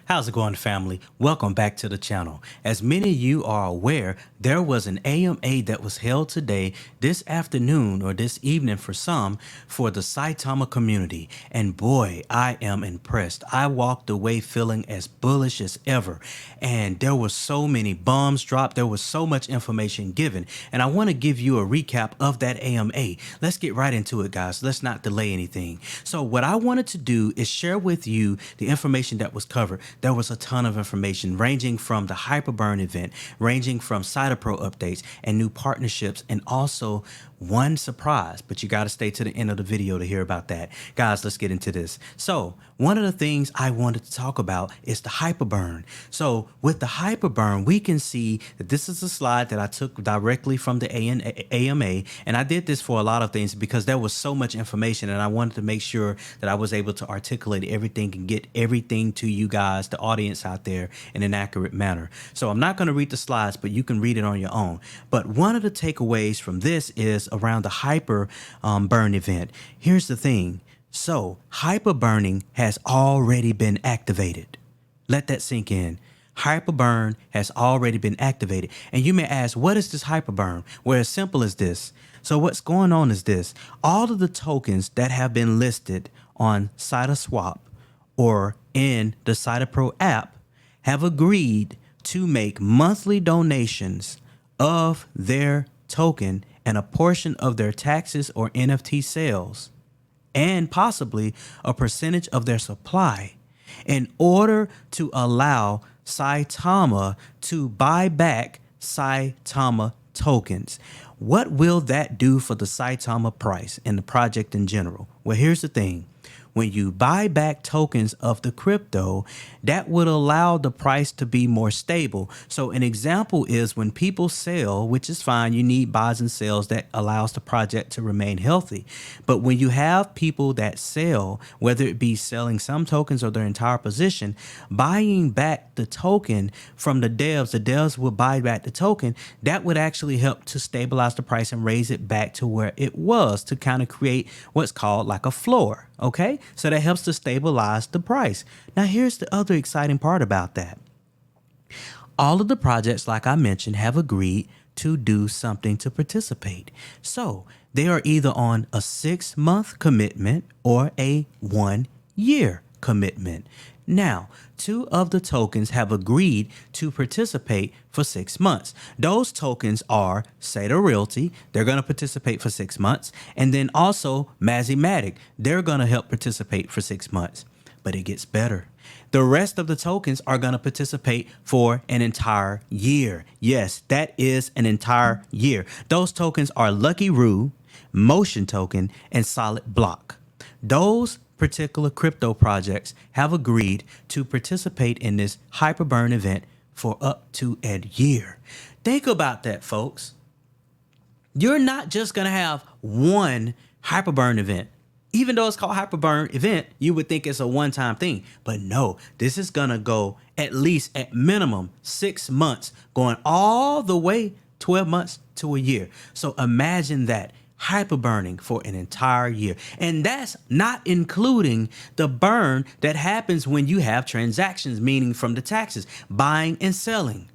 How's it going, family? Welcome back to the channel. As many of you are aware, there was an AMA that was held today, this afternoon or this evening for some, for the Saitama community. And boy, I am impressed. I walked away feeling as bullish as ever. And there were so many bombs dropped. There was so much information given. And I want to give you a recap of that AMA. Let's get right into it, guys. Let's not delay anything. So what I wanted to do is share with you the information that was covered. There was a ton of information ranging from the Hyperburn event, ranging from CitaPro updates and new partnerships, and also one surprise, but you got to stay to the end of the video to hear about that. Guys, let's get into this. So one of the things I wanted to talk about is the Hyperburn. So with the Hyperburn, we can see that this is a slide that I took directly from the AMA, and I did this for a lot of things because there was so much information and I wanted to make sure that I was able to articulate everything and get everything to you guys, the audience out there, in an accurate manner. So I'm not going to read the slides, but you can read it on your own. But one of the takeaways from this is around the Hyperburn event. Here's the thing. So Hyperburning has already been activated. Let that sink in. Hyperburn has already been activated. And you may ask, what is this Hyperburn? Well, as simple as this. So what's going on is this. All of the tokens that have been listed on SaitaSwap or in the CitaPro app have agreed to make monthly donations of their token and a portion of their taxes or NFT sales, and possibly a percentage of their supply, in order to allow Saitama to buy back Saitama tokens. What will that do for the Saitama price and the project in general? Well, here's the thing. When you buy back tokens of the crypto, that would allow the price to be more stable. So an example is when people sell, which is fine, you need buys and sells that allows the project to remain healthy. But when you have people that sell, whether it be selling some tokens or their entire position, buying back the token from the devs will buy back the token. That would actually help to stabilize the price and raise it back to where it was, to kind of create what's called like a floor. Okay, so that helps to stabilize the price. Now, here's the other exciting part about that. All of the projects, like I mentioned, have agreed to do something to participate. So they are either on a 6-month commitment or a 1-year commitment. Now, 2 of the tokens have agreed to participate for 6 months. Those tokens are Saita Realty. They're going to participate for 6 months. And then also Mazimatic. They're going to help participate for 6 months. But it gets better. The rest of the tokens are going to participate for an entire year. Yes, that is an entire year. Those tokens are Lucky Roo, Motion Token, and Solid Block. Those particular crypto projects have agreed to participate in this Hyperburn event for up to a year. Think about that, folks. You're not just going to have one Hyperburn event. Even though it's called Hyperburn event, you would think it's a one-time thing. But no, this is going to go at least at minimum 6 months, going all the way 12 months to a year. So imagine that. Hyperburning for an entire year. And that's not including the burn that happens when you have transactions, meaning from the taxes, buying and selling.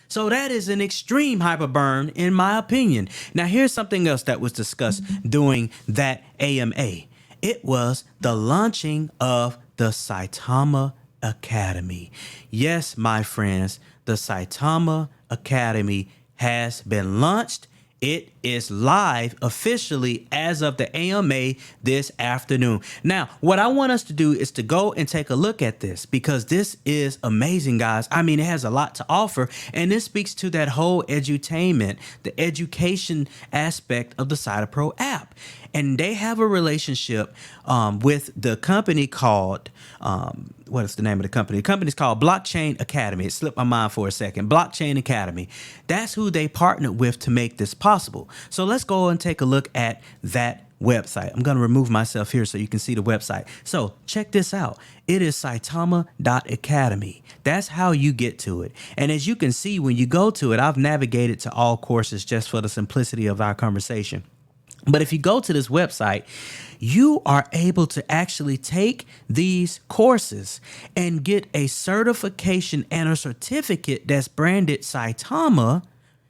So that is an extreme hyperburn, in my opinion. Now, here's something else that was discussed during that AMA. It was the launching of the Saitama Academy. Yes, my friends, the Saitama Academy has been launched. It is live officially as of the AMA this afternoon. Now, what I want us to do is to go and take a look at this, because this is amazing, guys. I mean, it has a lot to offer, and this speaks to that whole edutainment, the education aspect of the CitaPro app. And they have a relationship with the company called, what is the name of the company? The company's called Blockchain Academy. It slipped my mind for a second. Blockchain Academy. That's who they partnered with to make this possible. So let's go and take a look at that website. I'm going to remove myself here so you can see the website. So check this out. It is Saitama.academy. That's how you get to it. And as you can see, when you go to it, I've navigated to all courses just for the simplicity of our conversation. But if you go to this website, you are able to actually take these courses and get a certification and a certificate that's branded Saitama.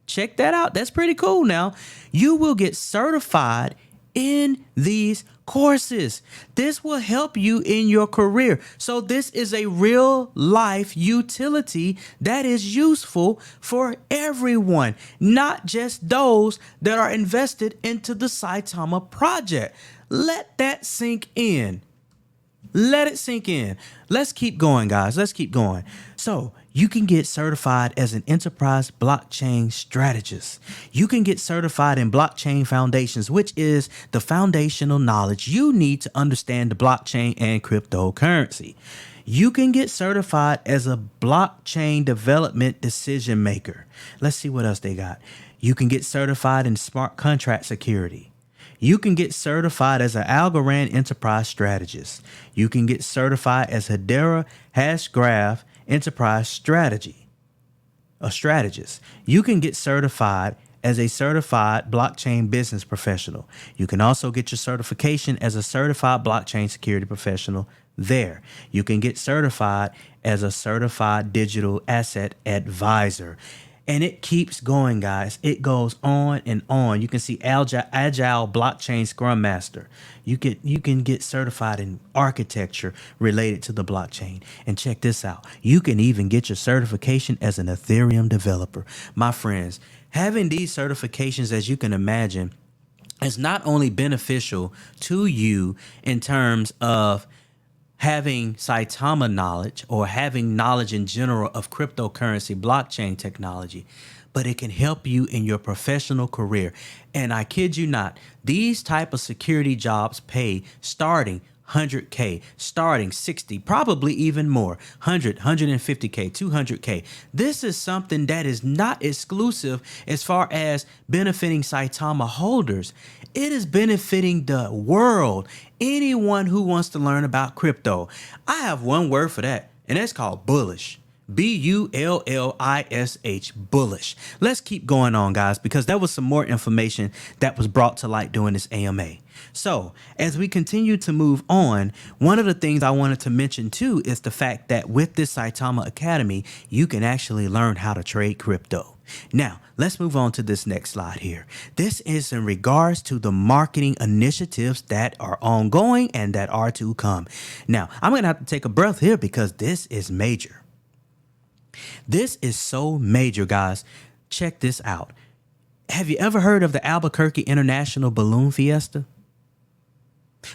Check that out. That's pretty cool. Now, you will get certified in these courses. This will help you in your career. So this is a real life utility that is useful for everyone, not just those that are invested into the Saitama project. Let that sink in. Let it sink in. Let's keep going, guys. Let's keep going. So you can get certified as an enterprise blockchain strategist. You can get certified in blockchain foundations, which is the foundational knowledge you need to understand the blockchain and cryptocurrency. You can get certified as a blockchain development decision maker. Let's see what else they got. You can get certified in smart contract security. You can get certified as an Algorand enterprise strategist. You can get certified as Hedera Hashgraph enterprise strategist. You can get certified as a certified blockchain business professional. You can also get your certification as a certified blockchain security professional there. You can get certified as a certified digital asset advisor. And it keeps going, guys. It goes on and on. You can see Agile Blockchain Scrum Master. You can get certified in architecture related to the blockchain. And check this out. You can even get your certification as an Ethereum developer. My friends, having these certifications, as you can imagine, is not only beneficial to you in terms of having Saitama knowledge or having knowledge in general of cryptocurrency, blockchain technology, but it can help you in your professional career. And I kid you not, these type of security jobs pay starting 100K, starting 60, probably even more, 100, 150K, 200K. This is something that is not exclusive as far as benefiting Saitama holders. It is benefiting the world. Anyone who wants to learn about crypto. I have one word for that, and that's called bullish. BULLISH, bullish. Let's keep going on, guys, because there was some more information that was brought to light during this AMA. So as we continue to move on, one of the things I wanted to mention too is the fact that with this Saitama Academy, you can actually learn how to trade crypto. Now, let's move on to this next slide here. This is in regards to the marketing initiatives that are ongoing and that are to come. Now, I'm going to have to take a breath here because this is major. This is so major, guys. Check this out. Have you ever heard of the Albuquerque International Balloon Fiesta?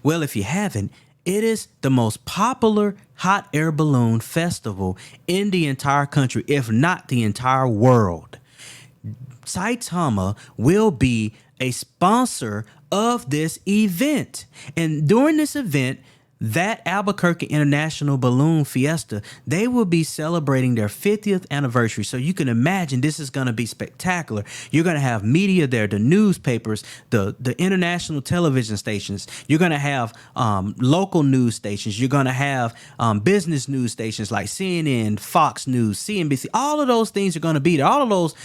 Well, if you haven't, it is the most popular hot air balloon festival in the entire country, if not the entire world. Saitama will be a sponsor of this event. And during this event, that Albuquerque International Balloon Fiesta, they will be celebrating their 50th anniversary. So you can imagine this is going to be spectacular. You're going to have media there, the newspapers, the international television stations. You're going to have local news stations. You're going to have business news stations like CNN, Fox News, CNBC. All of those things are going to be there. All of those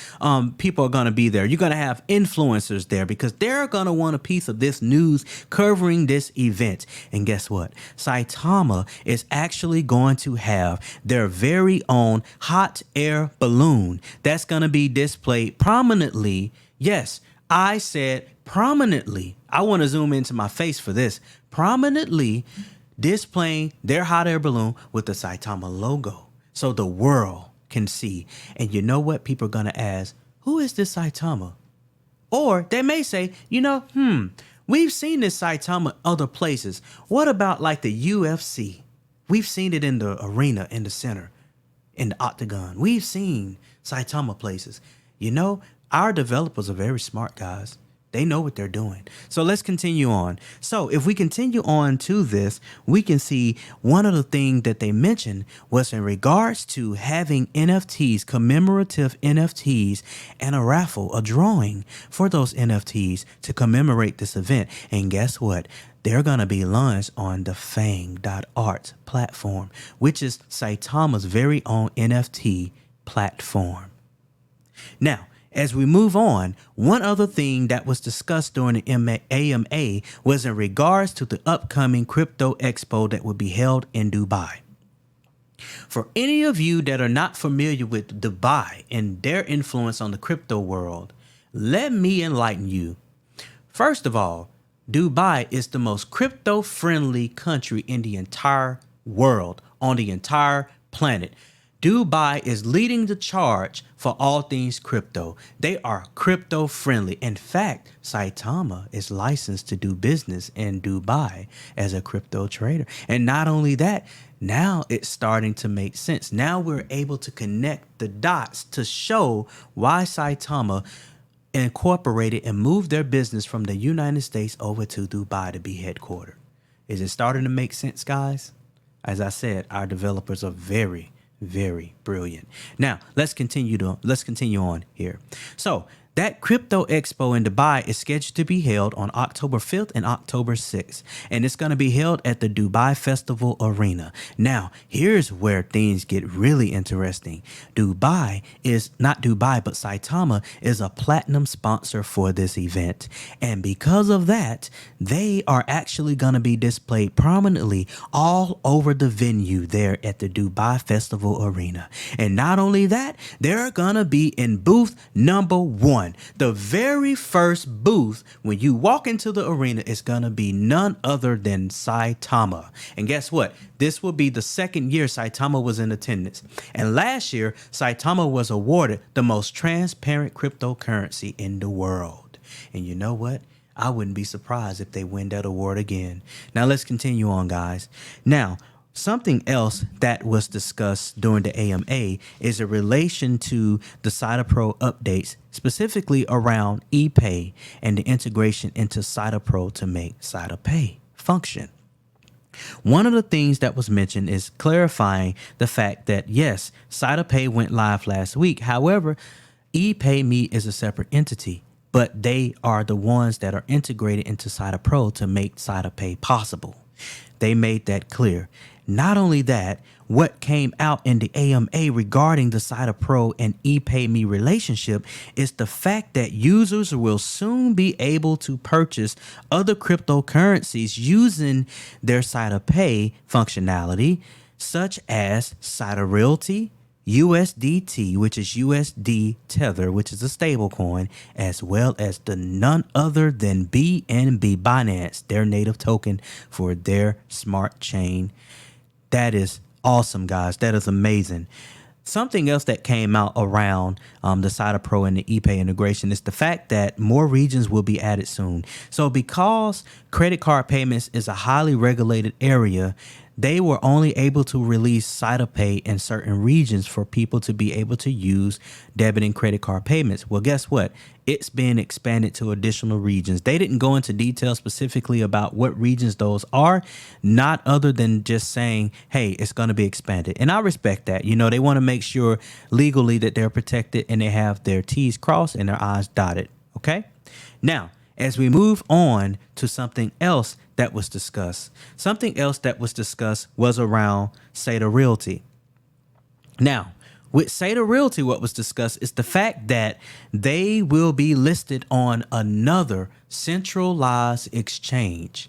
people are going to be there. You're going to have influencers there because they're going to want a piece of this news covering this event. And guess what? Saitama is actually going to have their very own hot air balloon that's going to be displayed prominently. Yes, I said prominently. I want to zoom into my face for this. Prominently displaying their hot air balloon with the Saitama logo so the world can see. And you know what? People are going to ask, who is this Saitama? Or they may say, we've seen this Saitama other places. What about like the UFC? We've seen it in the arena, in the center, in the octagon. We've seen Saitama places. Our developers are very smart, guys. They know what they're doing. So let's continue on. So if we continue on to this, we can see one of the things that they mentioned was in regards to having NFTs, commemorative NFTs, and a raffle, a drawing for those NFTs to commemorate this event. And guess what? They're going to be launched on the Fang.art platform, which is Saitama's very own NFT platform. Now, as we move on, one other thing that was discussed during the AMA was in regards to the upcoming Crypto Expo that will be held in Dubai. For any of you that are not familiar with Dubai and their influence on the crypto world, let me enlighten you. First of all, Dubai is the most crypto-friendly country in the entire world, on the entire planet. Dubai is leading the charge for all things crypto. They are crypto friendly. In fact, Saitama is licensed to do business in Dubai as a crypto trader. And not only that, now it's starting to make sense. Now we're able to connect the dots to show why Saitama incorporated and moved their business from the United States over to Dubai to be headquartered. Is it starting to make sense, guys? As I said, our developers are very brilliant. Now, let's continue on here. So, that Crypto Expo in Dubai is scheduled to be held on October 5th and October 6th, and it's going to be held at the Dubai Festival Arena. Now, here's where things get really interesting. Dubai is not Dubai, but Saitama is a platinum sponsor for this event. And because of that, they are actually going to be displayed prominently all over the venue there at the Dubai Festival Arena. And not only that, they're going to be in booth number 1. The very first booth when you walk into the arena is going to be none other than Saitama. And guess what? This will be the second year Saitama was in attendance. And last year, Saitama was awarded the most transparent cryptocurrency in the world. And you know what? I wouldn't be surprised if they win that award again. Now let's continue on, guys. Now, something else that was discussed during the AMA is in relation to the CitaPro updates, specifically around Epay and the integration into CitaPro to make CitaPay function. One of the things that was mentioned is clarifying the fact that, yes, CitaPay went live last week. However, ePayMe is a separate entity, but they are the ones that are integrated into CitaPro to make CitaPay possible. They made that clear. Not only that, what came out in the AMA regarding the CitaPro and ePayMe relationship is the fact that users will soon be able to purchase other cryptocurrencies using their CitaPay functionality, such as CitaRealty, USDT, which is USD Tether, which is a stable coin, as well as the none other than BNB Binance, their native token for their smart chain. That is awesome, guys. That is amazing. Something else that came out around the CitaPro and the ePay integration is the fact that more regions will be added soon. So because credit card payments is a highly regulated area, they were only able to release CitaPay in certain regions for people to be able to use debit and credit card payments. Well, guess what? It's been expanded to additional regions. They didn't go into detail specifically about what regions those are, not other than just saying, hey, it's going to be expanded. And I respect that. You know, they want to make sure legally that they're protected and they have their T's crossed and their I's dotted. Okay. Now, as we move on to something else that was discussed, was around CitaRealty. Now, with CitaRealty, what was discussed is the fact that they will be listed on another centralized exchange.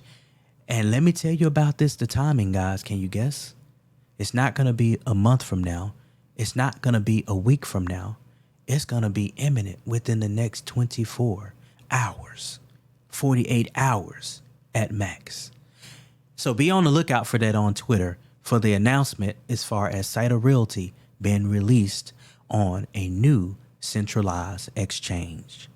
And let me tell you about this, the timing, guys. Can you guess? It's not going to be a month from now. It's not going to be a week from now. It's going to be imminent within the next 24 hours, 48 hours at max. So be on the lookout for that on Twitter for the announcement as far as CitaRealty being released on a new centralized exchange.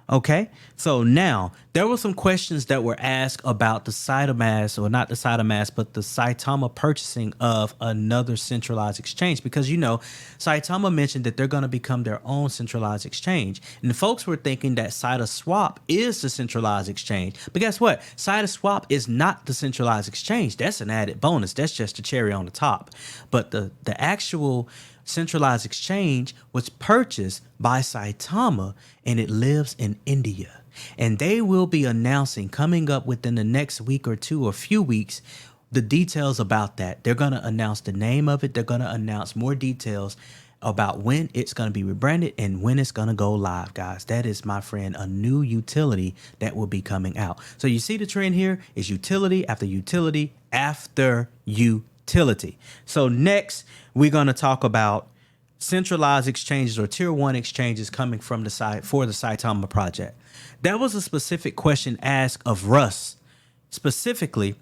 Okay, so now there were some questions that were asked about the Saitama, or not the Saitama, but the Saitama purchasing of another centralized exchange, because, you know, Saitama mentioned that they're going to become their own centralized exchange. And folks were thinking that SaitaSwap is the centralized exchange. But guess what? SaitaSwap is not the centralized exchange. That's an added bonus. That's just a cherry on the top. But the actual centralized exchange was purchased by Saitama, and it lives in India. And they will be announcing coming up within the next week or two or few weeks the details about that. They're going to announce the name of it. They're going to announce more details about when it's going to be rebranded and when it's going to go live, guys. That is, my friend, a new utility that will be coming out. So you see the trend here is utility after utility after utility. So next, we're going to talk about centralized exchanges or tier one exchanges coming from the side for the Saitama project. That was a specific question asked of Russ, specifically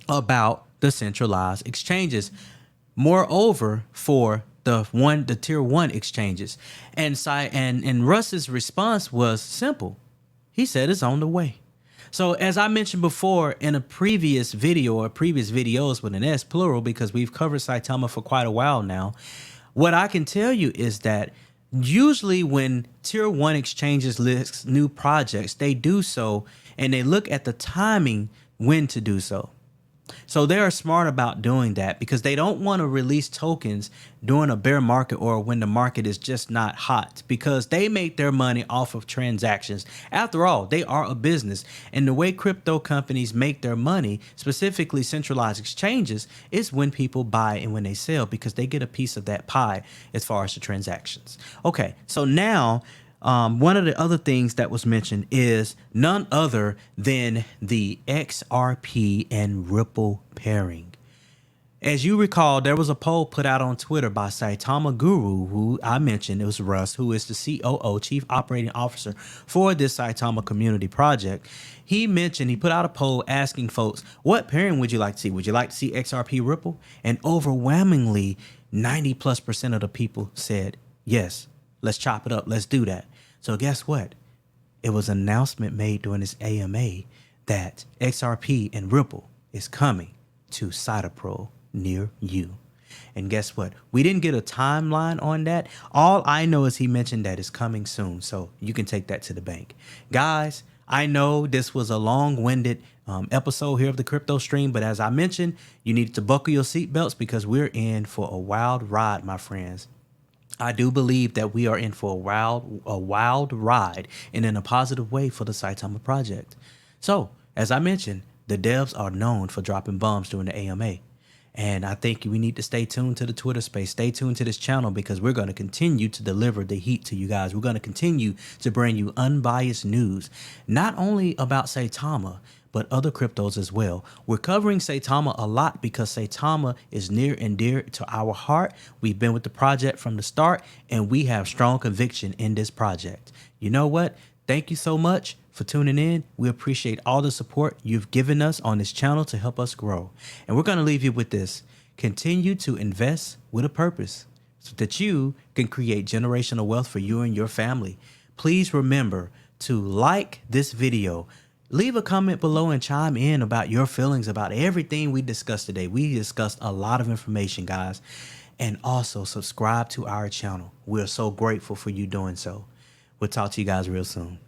about the centralized exchanges. Moreover, for the tier one exchanges, and Russ's response was simple. He said it's on the way. So as I mentioned before in a previous video or previous videos with an S plural, because we've covered Saitama for quite a while now, what I can tell you is that usually when tier one exchanges list new projects, they do so and they look at the timing when to do so. So they are smart about doing that because they don't want to release tokens during a bear market or when the market is just not hot, because they make their money off of transactions. After all, they are a business, and the way crypto companies make their money, specifically centralized exchanges, is when people buy and when they sell, because they get a piece of that pie as far as the transactions. Okay, so now one of the other things that was mentioned is none other than the XRP and Ripple pairing. As you recall, there was a poll put out on Twitter by Saitama Guru, who I mentioned. It was Russ, who is the COO, Chief Operating Officer for this Saitama community project. He put out a poll asking folks, what pairing would you like to see? Would you like to see XRP Ripple? And overwhelmingly, 90+% of the people said, yes, let's chop it up. Let's do that. So guess what? It was an announcement made during this AMA that XRP and Ripple is coming to CitaPro near you. And guess what? We didn't get a timeline on that. All I know is he mentioned that it's coming soon. So you can take that to the bank. Guys, I know this was a long-winded episode here of the Crypto Stream, but as I mentioned, you need to buckle your seatbelts because we're in for a wild ride, my friends. I do believe that we are in for a wild ride, and in a positive way for the Saitama project. So, as I mentioned, the devs are known for dropping bombs during the AMA. And I think we need to stay tuned to the Twitter space. Stay tuned to this channel because we're going to continue to deliver the heat to you guys. We're going to continue to bring you unbiased news, not only about Saitama, but other cryptos as well. We're covering Saitama a lot because Saitama is near and dear to our heart. We've been with the project from the start, and we have strong conviction in this project. You know what? Thank you so much for tuning in. We appreciate all the support you've given us on this channel to help us grow. And we're going to leave you with this. Continue to invest with a purpose so that you can create generational wealth for you and your family. Please remember to like this video. Leave a comment below and chime in about your feelings about everything we discussed today. We discussed a lot of information, guys. And also subscribe to our channel. We're so grateful for you doing so. We'll talk to you guys real soon.